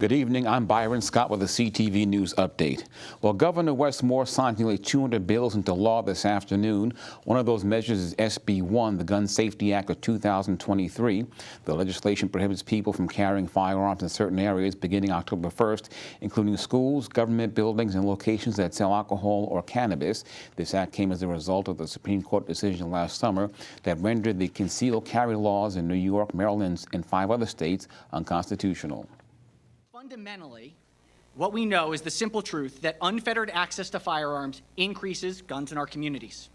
Good evening. I'm Byron Scott with a CTV News update. Well, Governor Wes Moore signed nearly 200 bills into law this afternoon. One of those measures is SB 1, the Gun Safety Act of 2023. The legislation prohibits people from carrying firearms in certain areas beginning October 1st, including schools, government buildings, and locations that sell alcohol or cannabis. This act came as a result of the Supreme Court decision last summer that rendered the concealed carry laws in New York, Maryland, and 5 other states unconstitutional. Fundamentally, what we know is the simple truth that unfettered access to firearms increases guns in our communities.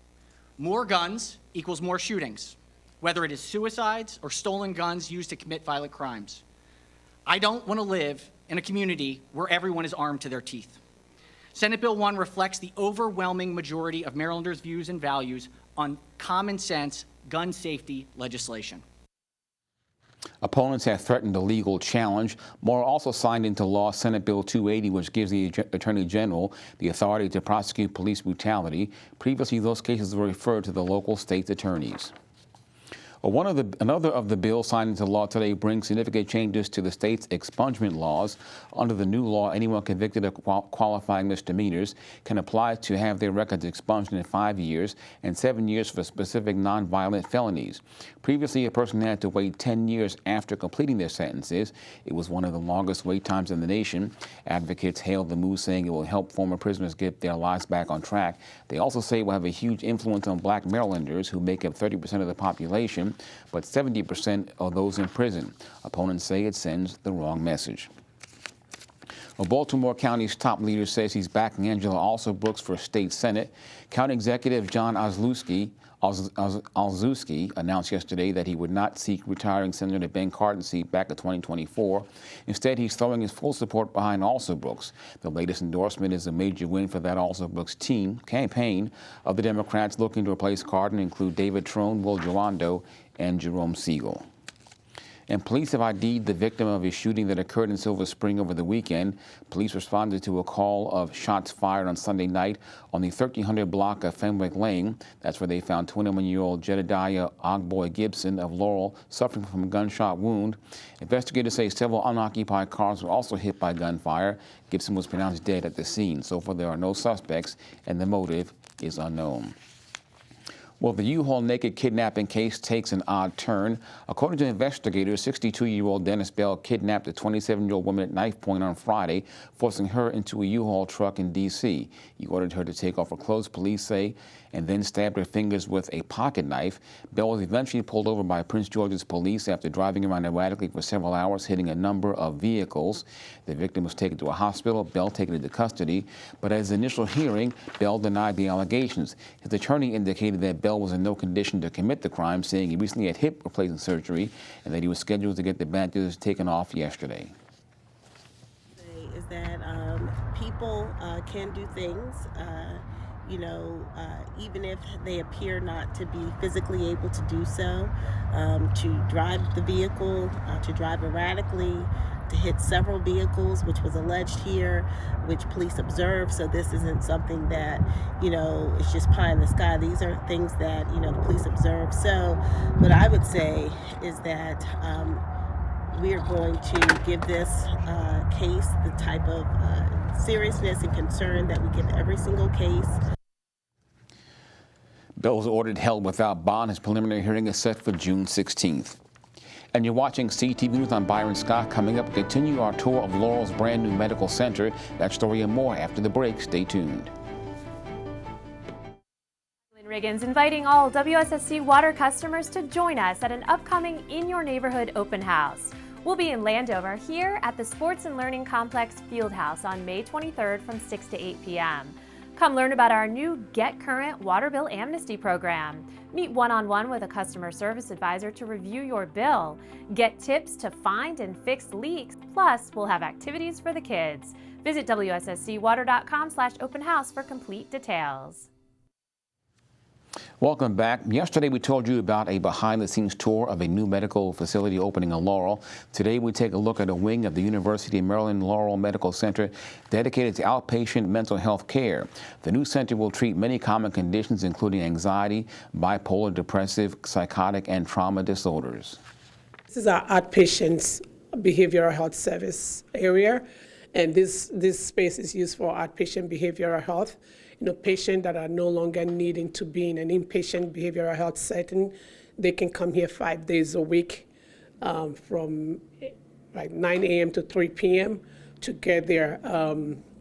More guns equals more shootings, whether it is suicides or stolen guns used to commit violent crimes. I don't want to live in a community where everyone is armed to their teeth. Senate Bill 1 reflects the overwhelming majority of Marylanders' views and values on common sense gun safety legislation. Opponents have threatened a legal challenge. Moore also signed into law Senate Bill 280, which gives the Attorney General the authority to prosecute police brutality. Previously, those cases were referred to the local state attorneys. Well, another of the bills signed into law today brings significant changes to the state's expungement laws. Under the new law, anyone convicted of qualifying misdemeanors can apply to have their records expunged in 5 years and 7 years for specific nonviolent felonies. Previously, a person had to wait 10 years after completing their sentences. It was one of the longest wait times in the nation. Advocates hailed the move, saying it will help former prisoners get their lives back on track. They also say it will have a huge influence on Black Marylanders, who make up 30% of the population, but 70% of those in prison. Opponents say it sends the wrong message. Well, Baltimore County's top leader says he's backing Angela Alsobrooks for state senate. County Executive John Olszewski announced yesterday that he would not seek retiring Senator Ben Cardin's seat back in 2024. Instead, he's throwing his full support behind Alsobrooks. The latest endorsement is a major win for that Alsobrooks team. Campaign of the Democrats looking to replace Cardin include David Trone, Will Gerando, and Jerome Siegel. And police have ID'd the victim of a shooting that occurred in Silver Spring over the weekend. Police responded to a call of shots fired on Sunday night on the 1300 block of Fenwick Lane. That's where they found 21-year-old Jedediah Ogboy Gibson of Laurel suffering from a gunshot wound. Investigators say several unoccupied cars were also hit by gunfire. Gibson was pronounced dead at the scene. So far, there are no suspects, and the motive is unknown. Well, the U-Haul naked kidnapping case takes an odd turn. According to investigators, 62-year-old Dennis Bell kidnapped a 27-year-old woman at knife point on Friday, forcing her into a U-Haul truck in D.C. He ordered her to take off her clothes, police say, and then stabbed her fingers with a pocket knife. Bell was eventually pulled over by Prince George's police after driving around erratically for several hours, hitting a number of vehicles. The victim was taken to a hospital, Bell taken into custody, but at his initial hearing, Bell denied the allegations. His attorney indicated that Bell was in no condition to commit the crime, saying he recently had hip replacement surgery and that he was scheduled to get the bandages taken off yesterday. Is that people can do things, even if they appear not to be physically able to do so, to drive the vehicle, to drive erratically, to hit several vehicles, which was alleged here, which police observed. So this isn't something that, it's just pie in the sky. These are things that, the police observed. So what I would say is that we are going to give this case the type of seriousness and concern that we give every single case. Bell was ordered held without bond. His preliminary hearing is set for June 16th. And you're watching CTV News. I'm Byron Scott. Coming up, continue our tour of Laurel's brand new medical center. That story and more after the break. Stay tuned. Riggins inviting all WSSC Water customers to join us at an upcoming In Your Neighborhood open house. We'll be in Landover here at the Sports and Learning Complex Fieldhouse on May 23rd from 6 to 8 p.m. Come learn about our new Get Current Water Bill Amnesty Program. Meet one-on-one with a customer service advisor to review your bill. Get tips to find and fix leaks. Plus, we'll have activities for the kids. Visit WSSCwater.com/open house for complete details. Welcome back. Yesterday we told you about a behind-the-scenes tour of a new medical facility opening in Laurel. Today we take a look at a wing of the University of Maryland Laurel Medical Center dedicated to outpatient mental health care. The new center will treat many common conditions including anxiety, bipolar, depressive, psychotic, and trauma disorders. This is our outpatients behavioral health service area. And this space is used for outpatient behavioral health. Patients that are no longer needing to be in an inpatient behavioral health setting, they can come here 5 days a week from like 9 a.m. to 3 p.m. to get their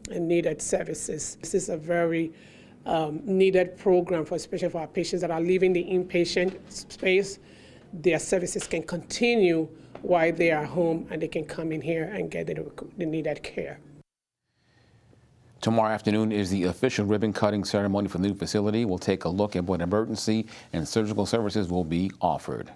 needed services. This is a very needed program, especially for our patients that are leaving the inpatient space. Their services can continue while they are home, and they can come in here and get the needed care. Tomorrow afternoon is the official ribbon cutting ceremony for the new facility. We'll take a look at what emergency and surgical services will be offered.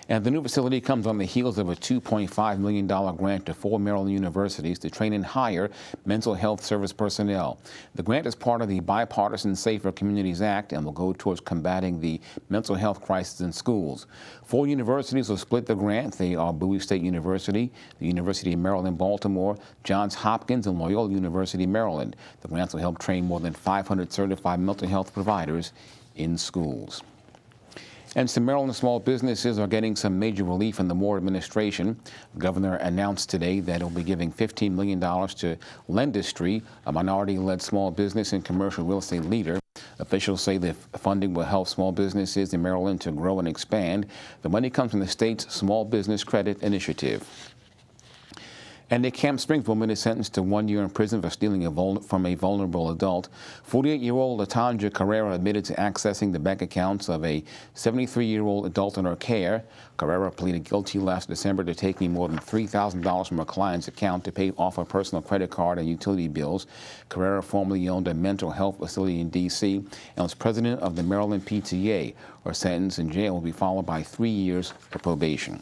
And the new facility comes on the heels of a $2.5 million grant to 4 Maryland universities to train and hire mental health service personnel. The grant is part of the bipartisan Safer Communities Act and will go towards combating the mental health crisis in schools. 4 universities will split the grant. They are Bowie State University, the University of Maryland, Baltimore, Johns Hopkins, and Loyola University, Maryland. The grants will help train more than 500 certified mental health providers in schools. And some Maryland small businesses are getting some major relief in the Moore administration. The governor announced today that he'll be giving $15 million to Lendistry, a minority-led small business and commercial real estate leader. Officials say the funding will help small businesses in Maryland to grow and expand. The money comes from the state's Small Business Credit Initiative. And a Camp Springs woman is sentenced to 1 year in prison for stealing from a vulnerable adult. 48-year-old Latanja Carrera admitted to accessing the bank accounts of a 73-year-old adult in her care. Carrera pleaded guilty last December to taking more than $3,000 from her client's account to pay off her personal credit card and utility bills. Carrera formerly owned a mental health facility in D.C. and was president of the Maryland PTA. Her sentence in jail will be followed by 3 years for probation.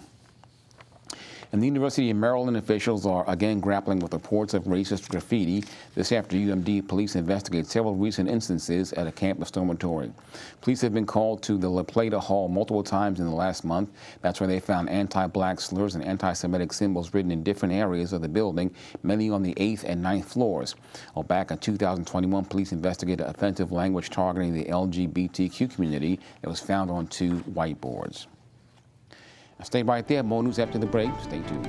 And the University of Maryland officials are again grappling with reports of racist graffiti. This after UMD police investigate several recent instances at a campus dormitory. Police have been called to the La Plata Hall multiple times in the last month. That's where they found anti-black slurs and anti-Semitic symbols written in different areas of the building, many on the 8th and 9th floors. Well, back in 2021, police investigated offensive language targeting the LGBTQ community that was found on 2 whiteboards. Stay right there. More news after the break. Stay tuned.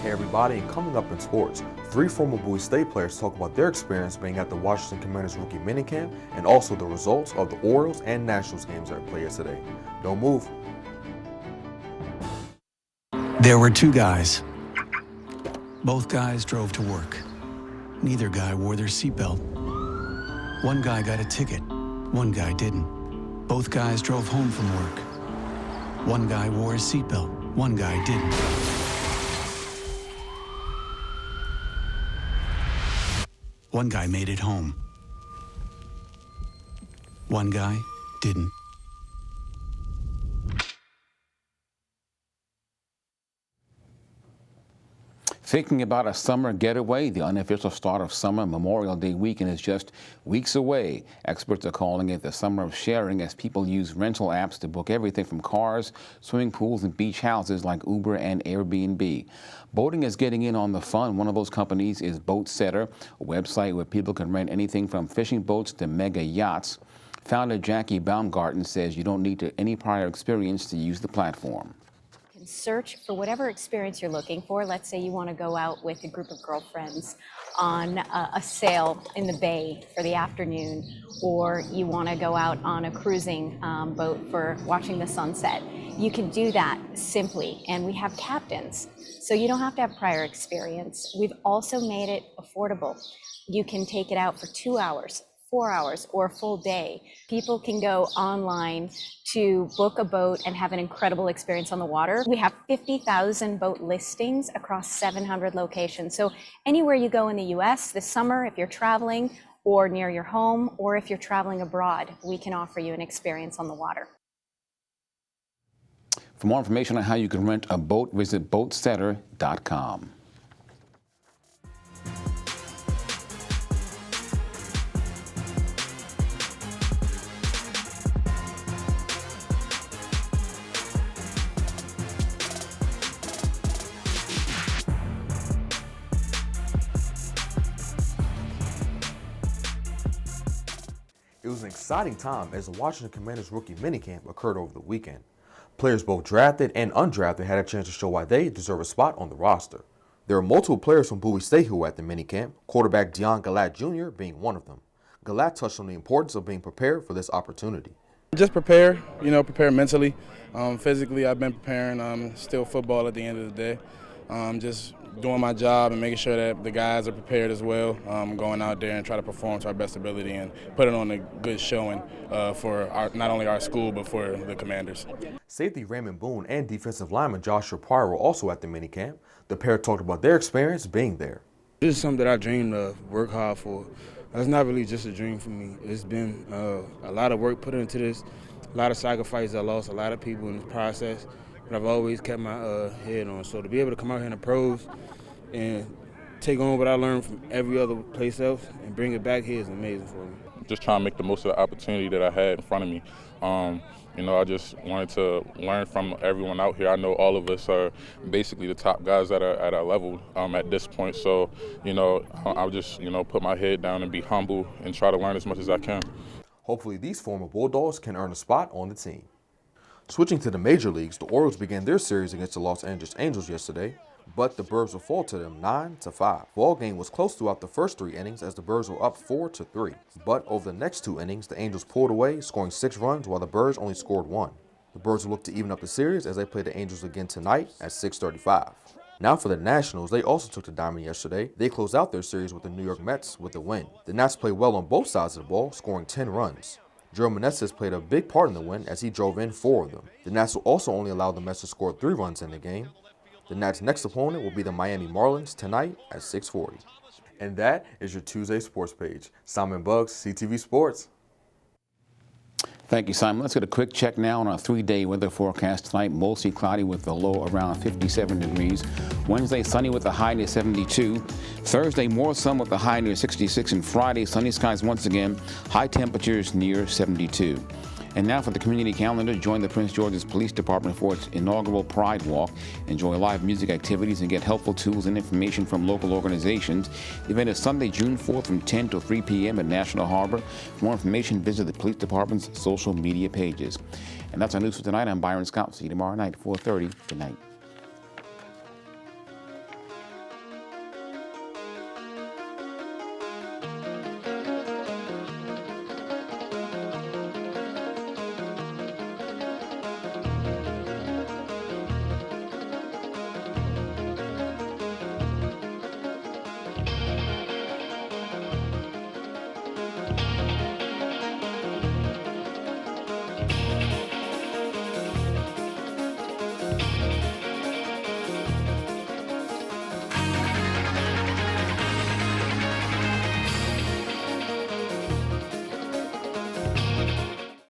Hey everybody, and coming up in sports, 3 former Bowie State players talk about their experience being at the Washington Commanders rookie minicamp and also the results of the Orioles and Nationals games that play yesterday. Don't move. There were 2 guys. Both guys drove to work. Neither guy wore their seatbelt. One guy got a ticket. One guy didn't. Both guys drove home from work. One guy wore his seatbelt, one guy didn't. One guy made it home. One guy didn't. Thinking about a summer getaway, the unofficial start of summer Memorial Day weekend is just weeks away. Experts are calling it the summer of sharing as people use rental apps to book everything from cars, swimming pools, and beach houses like Uber and Airbnb. Boating is getting in on the fun. One of those companies is Boat Setter, a website where people can rent anything from fishing boats to mega yachts. Founder Jackie Baumgarten says you don't need any prior experience to use the platform. Search for whatever experience you're looking for. Let's say you want to go out with a group of girlfriends on a sail in the bay for the afternoon, or you want to go out on a cruising boat for watching the sunset. You can do that simply, and we have captains, so you don't have to have prior experience. We've also made it affordable. You can take it out for 2 hours, 4 hours, or a full day. People can go online to book a boat and have an incredible experience on the water. We have 50,000 boat listings across 700 locations. So anywhere you go in the US this summer, if you're traveling or near your home, or if you're traveling abroad, we can offer you an experience on the water. For more information on how you can rent a boat, visit boatsetter.com. It was an exciting time as the Washington Commanders rookie minicamp occurred over the weekend. Players both drafted and undrafted had a chance to show why they deserve a spot on the roster. There are multiple players from Bowie State who were at the minicamp, quarterback Dion Galat Jr. being one of them. Galat touched on the importance of being prepared for this opportunity. Just prepare, prepare mentally. Physically, I've been preparing, still football at the end of the day. Just doing my job and making sure that the guys are prepared as well, going out there and try to perform to our best ability and put it on a good showing for not only our school but for the Commanders. Safety Raymond Boone and defensive lineman Joshua Pryor were also at the minicamp. The pair talked about their experience being there. This is something that I dreamed of, work hard for. That's not really just a dream for me. It's been a lot of work put into this, a lot of sacrifices. I lost a lot of people in this process, but I've always kept my head on. So to be able to come out here in the pros and take on what I learned from every other place else and bring it back here is amazing for me. Just trying to make the most of the opportunity that I had in front of me. I just wanted to learn from everyone out here. I know all of us are basically the top guys at our level at this point. So, I'll just, put my head down and be humble and try to learn as much as I can. Hopefully these former Bulldogs can earn a spot on the team. Switching to the major leagues, the Orioles began their series against the Los Angeles Angels yesterday, but the Birds will fall to them 9-5. The ball game was close throughout the first 3 innings as the Birds were up 4-3. But over the next 2 innings, the Angels pulled away, scoring 6 runs while the Birds only scored 1. The Birds will look to even up the series as they play the Angels again tonight at 6:35. Now for the Nationals, they also took the diamond yesterday. They closed out their series with the New York Mets with a win. The Nats played well on both sides of the ball, scoring 10 runs. Joe Meneses played a big part in the win as he drove in 4 of them. The Nats will also only allow the Mets to score 3 runs in the game. The Nats' next opponent will be the Miami Marlins tonight at 6:40. And that is your Tuesday sports page. Simon Buggs, CTV Sports. Thank you, Simon. Let's get a quick check now on our 3-day weather forecast tonight. Mostly cloudy with a low around 57 degrees. Wednesday, sunny with a high near 72. Thursday, more sun with a high near 66. And Friday, sunny skies once again. High temperatures near 72. And now for the community calendar, join the Prince George's Police Department for its inaugural Pride Walk. Enjoy live music activities and get helpful tools and information from local organizations. The event is Sunday, June 4th from 10 to 3 p.m. at National Harbor. For more information, visit the Police Department's social media pages. And that's our news for tonight. I'm Byron Scott. See you tomorrow night at 4:30. Good night.